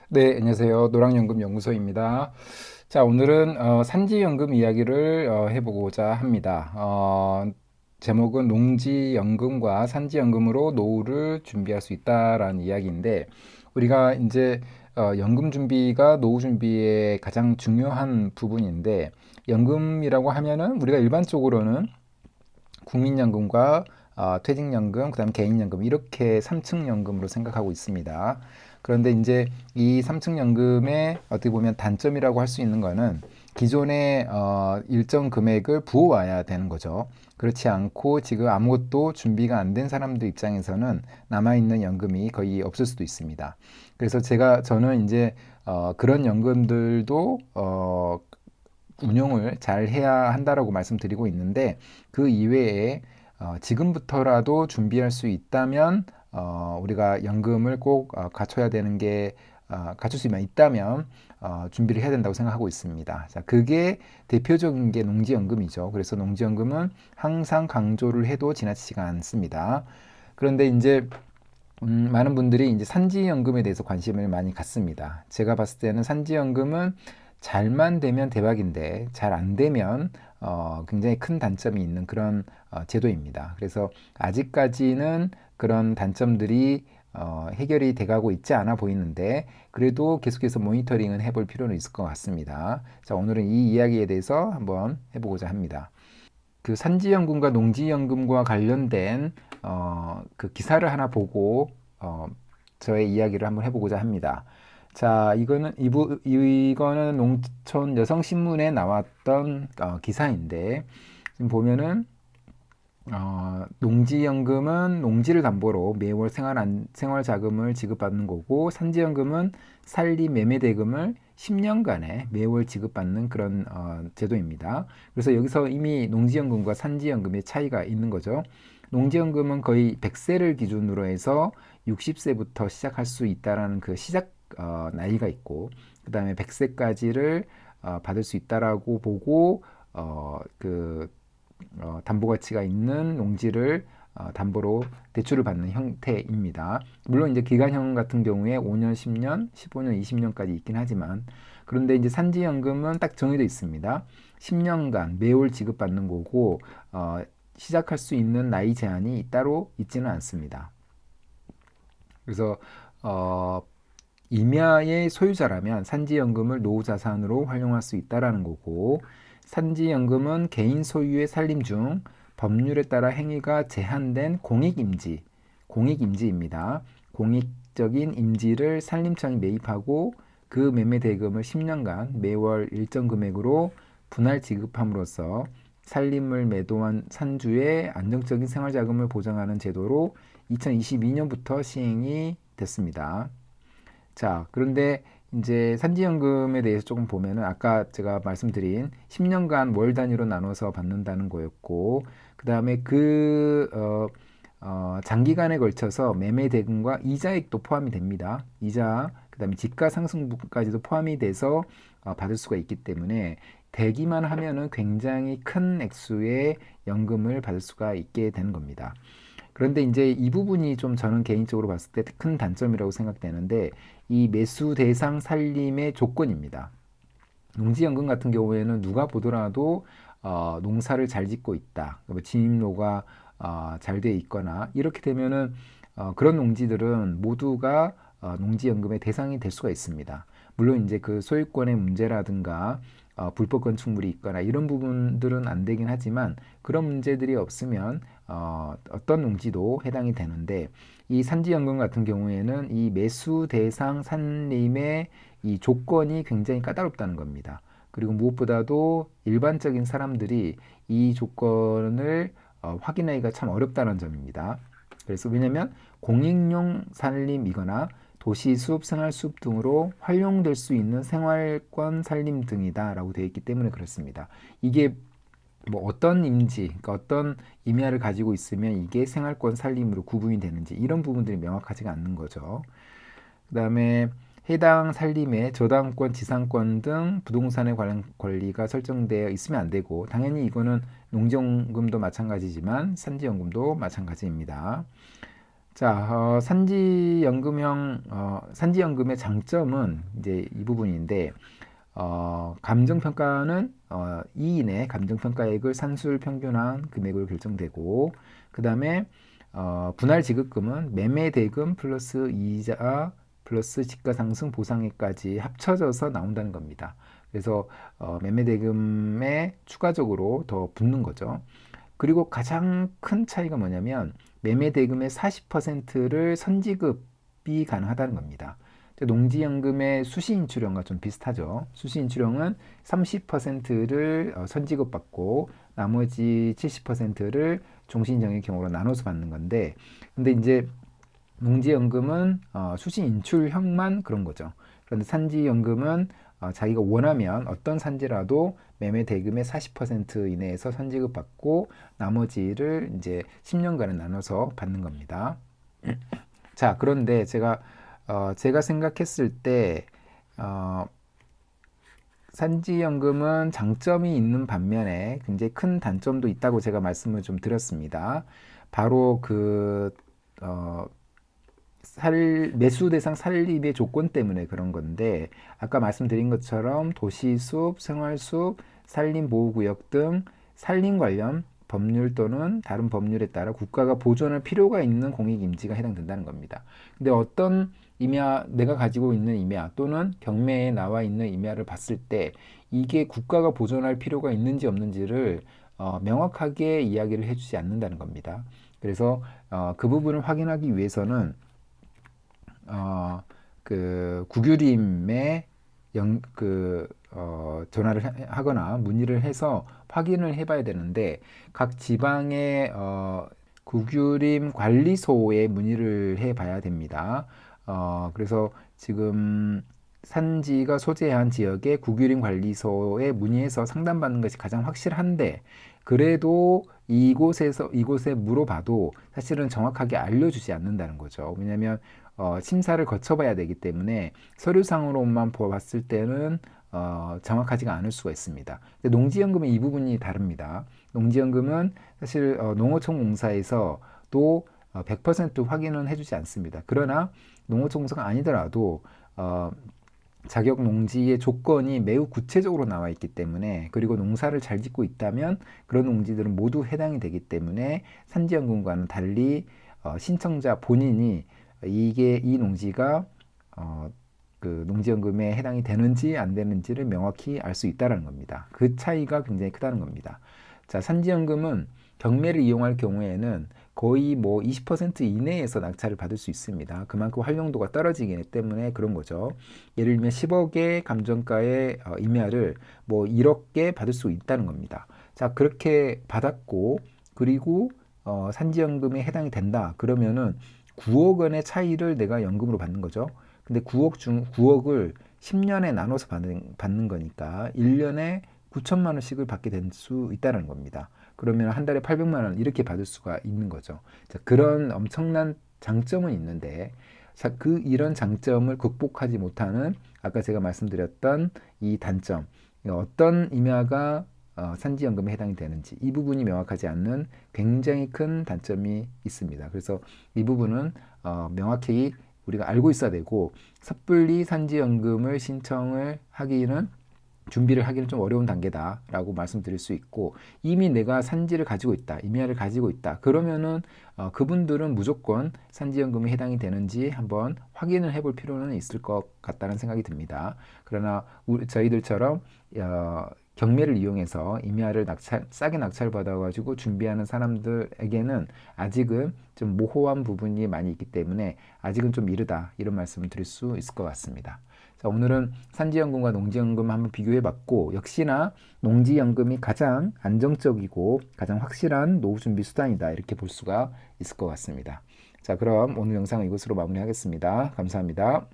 네, 안녕하세요. 노랑연금연구소입니다. 자, 오늘은 산지연금 이야기를 해보고자 합니다. 제목은 농지연금과 산지연금으로 노후를 준비할 수 있다라는 이야기인데, 우리가 이제 연금 준비가 노후 준비의 가장 중요한 부분인데, 연금이라고 하면은 우리가 일반적으로는 국민연금과 퇴직연금, 그다음 개인연금 이렇게 3층 연금으로 생각하고 있습니다. 그런데 이제 이 3층 연금의 어떻게 보면 단점이라고 할 수 있는 거는 기존에 일정 금액을 부어와야 되는 거죠. 그렇지 않고 지금 아무것도 준비가 안 된 사람들 입장에서는 남아있는 연금이 거의 없을 수도 있습니다. 그래서 저는 이제 그런 연금들도 운용을 잘 해야 한다라고 말씀드리고 있는데 그 이외에 지금부터라도 준비할 수 있다면 우리가 연금을 꼭 갖춰야 되는 게 갖출 수 있다면 준비를 해야 된다고 생각하고 있습니다. 자, 그게 대표적인 게 농지연금이죠. 그래서 농지연금은 항상 강조를 해도 지나치지가 않습니다. 그런데 이제 많은 분들이 이제 산지연금에 대해서 관심을 많이 갖습니다. 제가 봤을 때는 산지연금은 잘만 되면 대박인데 잘 안 되면 굉장히 큰 단점이 있는 그런 제도입니다. 그래서 아직까지는 그런 단점들이 해결이 돼가고 있지 않아 보이는데 그래도 계속해서 모니터링은 해볼 필요는 있을 것 같습니다. 자, 오늘은 이 이야기에 대해서 한번 해보고자 합니다. 그 산지연금과 농지연금과 관련된 그 기사를 하나 보고 저의 이야기를 한번 해보고자 합니다. 자, 이거는 농촌 여성신문에 나왔던 기사인데 지금 보면은 농지연금은 농지를 담보로 매월 생활 자금을 지급받는 거고, 산지연금은 산리 매매 대금을 10년간에 매월 지급받는 그런 제도입니다. 그래서 여기서 이미 농지연금과 산지연금의 차이가 있는 거죠. 농지연금은 거의 100세를 기준으로 해서 60세부터 시작할 수 있다라는 그 시작 나이가 있고, 그 다음에 100세까지를 받을 수 있다라고 보고 그 담보 가치가 있는 농지를 담보로 대출을 받는 형태입니다. 물론 이제 기간형 같은 경우에 5년, 10년, 15년, 20년까지 있긴 하지만 그런데 이제 산지연금은 딱 정해져 있습니다. 10년간 매월 지급받는 거고 시작할 수 있는 나이 제한이 따로 있지는 않습니다. 그래서 임야의 소유자라면 산지연금을 노후자산으로 활용할 수 있다라는 거고, 산지연금은 개인 소유의 살림 중 법률에 따라 행위가 제한된 공익임지입니다. 공익적인 임지를 산림청이 매입하고 그 매매 대금을 10년간 매월 일정 금액으로 분할 지급함으로써 산림을 매도한 산주의 안정적인 생활자금을 보장하는 제도로 2022년부터 시행이 됐습니다. 자, 그런데 이제 산지연금에 대해서 조금 보면은 아까 제가 말씀드린 10년간 월 단위로 나눠서 받는다는 거였고, 그 다음에 장기간에 걸쳐서 매매 대금과 이자액도 포함이 됩니다. 이자, 그 다음에 지가 상승분까지도 포함이 돼서 받을 수가 있기 때문에 대기만 하면은 굉장히 큰 액수의 연금을 받을 수가 있게 되는 겁니다. 그런데 이제 이 부분이 좀 저는 개인적으로 봤을 때 큰 단점이라고 생각되는데 이 매수 대상 살림의 조건입니다. 농지연금 같은 경우에는 누가 보더라도 농사를 잘 짓고 있다, 진입로가 잘 돼 있거나 이렇게 되면은 그런 농지들은 모두가 농지연금의 대상이 될 수가 있습니다. 물론 이제 그 소유권의 문제라든가 불법 건축물이 있거나 이런 부분들은 안 되긴 하지만 그런 문제들이 없으면 어떤 농지도 해당이 되는데 이 산지연금 같은 경우에는 이 매수 대상 산림의 이 조건이 굉장히 까다롭다는 겁니다. 그리고 무엇보다도 일반적인 사람들이 이 조건을 확인하기가 참 어렵다는 점입니다. 그래서 왜냐하면 공익용 산림이거나 도시숲, 생활숲 등으로 활용될 수 있는 생활권 산림 등이다라고 되어 있기 때문에 그렇습니다. 이게 뭐 어떤 임지, 그러니까 어떤 임야를 가지고 있으면 이게 생활권 산림으로 구분이 되는지 이런 부분들이 명확하지가 않는 거죠. 그다음에 해당 산림의 저당권, 지상권 등 부동산에 관한 권리가 설정되어 있으면 안 되고 당연히 이거는 농지연금도 마찬가지지만 산지연금도 마찬가지입니다. 자, 산지연금의 장점은 이제 이 부분인데, 감정평가는 2인의 감정평가액을 산술 평균한 금액으로 결정되고, 그 다음에 분할 지급금은 매매 대금 플러스 이자 플러스 지가상승 보상액까지 합쳐져서 나온다는 겁니다. 그래서 매매 대금에 추가적으로 더 붙는 거죠. 그리고 가장 큰 차이가 뭐냐면 매매 대금의 40%를 선지급이 가능하다는 겁니다. 농지연금의 수시인출형과 좀 비슷하죠. 수시인출형은 30%를 선지급 받고 나머지 70%를 종신정의 경우로 나눠서 받는 건데, 근데 이제 농지연금은 수시인출형만 그런 거죠. 그런데 산지연금은 자기가 원하면 어떤 산지라도 매매 대금의 40% 이내에서 선지급 받고 나머지를 이제 10년간에 나눠서 받는 겁니다. 자, 그런데 제가 생각했을 때 산지연금은 장점이 있는 반면에 굉장히 큰 단점도 있다고 제가 말씀을 좀 드렸습니다. 바로 매수 대상 설립의 조건 때문에 그런 건데, 아까 말씀드린 것처럼 도시숲, 생활숲, 산림보호구역 등 산림 관련 법률 또는 다른 법률에 따라 국가가 보존할 필요가 있는 공익임지가 해당된다는 겁니다. 근데 어떤 임야, 내가 가지고 있는 임야 또는 경매에 나와 있는 임야를 봤을 때 이게 국가가 보존할 필요가 있는지 없는지를 명확하게 이야기를 해주지 않는다는 겁니다. 그래서 그 부분을 확인하기 위해서는 국유림에 전화를 하거나 문의를 해서 확인을 해봐야 되는데, 각 지방의 국유림 관리소에 문의를 해봐야 됩니다. 그래서 지금 산지가 소재한 지역의 국유림 관리소에 문의해서 상담받는 것이 가장 확실한데, 그래도 이곳에 물어봐도 사실은 정확하게 알려주지 않는다는 거죠. 왜냐하면 심사를 거쳐봐야 되기 때문에 서류상으로만 봤을 때는 정확하지가 않을 수가 있습니다. 근데 농지연금은 이 부분이 다릅니다. 농지연금은 사실 농어촌공사에서 또 100% 확인은 해주지 않습니다. 그러나 농어촌공사가 아니더라도 자격 농지의 조건이 매우 구체적으로 나와 있기 때문에, 그리고 농사를 잘 짓고 있다면 그런 농지들은 모두 해당이 되기 때문에 산지연금과는 달리 신청자 본인이 이 농지가 농지연금에 해당이 되는지 안 되는지를 명확히 알 수 있다는 겁니다. 그 차이가 굉장히 크다는 겁니다. 자, 산지연금은 경매를 이용할 경우에는 거의 20% 이내에서 낙찰을 받을 수 있습니다. 그만큼 활용도가 떨어지기 때문에 그런 거죠. 예를 들면 10억의 감정가의 임야를 1억에 받을 수 있다는 겁니다. 자, 그렇게 받았고, 그리고 산지연금에 해당이 된다. 그러면은 9억 원의 차이를 내가 연금으로 받는 거죠. 근데 9억을 10년에 나눠서 받는 거니까 1년에 9천만 원씩을 받게 될 수 있다는 겁니다. 그러면 한 달에 800만 원 이렇게 받을 수가 있는 거죠. 자, 그런 엄청난 장점은 있는데, 이런 장점을 극복하지 못하는 아까 제가 말씀드렸던 이 단점, 어떤 임야가 산지연금에 해당이 되는지 이 부분이 명확하지 않는 굉장히 큰 단점이 있습니다. 그래서 이 부분은 명확히 우리가 알고 있어야 되고, 섣불리 산지연금을 신청을 하기는 준비를 하기는 좀 어려운 단계다라고 말씀드릴 수 있고, 이미 내가 산지를 가지고 있다, 임야를 가지고 있다, 그러면은 그분들은 무조건 산지연금에 해당이 되는지 한번 확인을 해볼 필요는 있을 것 같다는 생각이 듭니다. 그러나 저희들처럼 경매를 이용해서 임야를 싸게 낙찰받아가지고 준비하는 사람들에게는 아직은 좀 모호한 부분이 많이 있기 때문에 아직은 좀 이르다, 이런 말씀을 드릴 수 있을 것 같습니다. 자, 오늘은 산지연금과 농지연금 한번 비교해봤고, 역시나 농지연금이 가장 안정적이고 가장 확실한 노후준비 수단이다, 이렇게 볼 수가 있을 것 같습니다. 자, 그럼 오늘 영상은 이것으로 마무리하겠습니다. 감사합니다.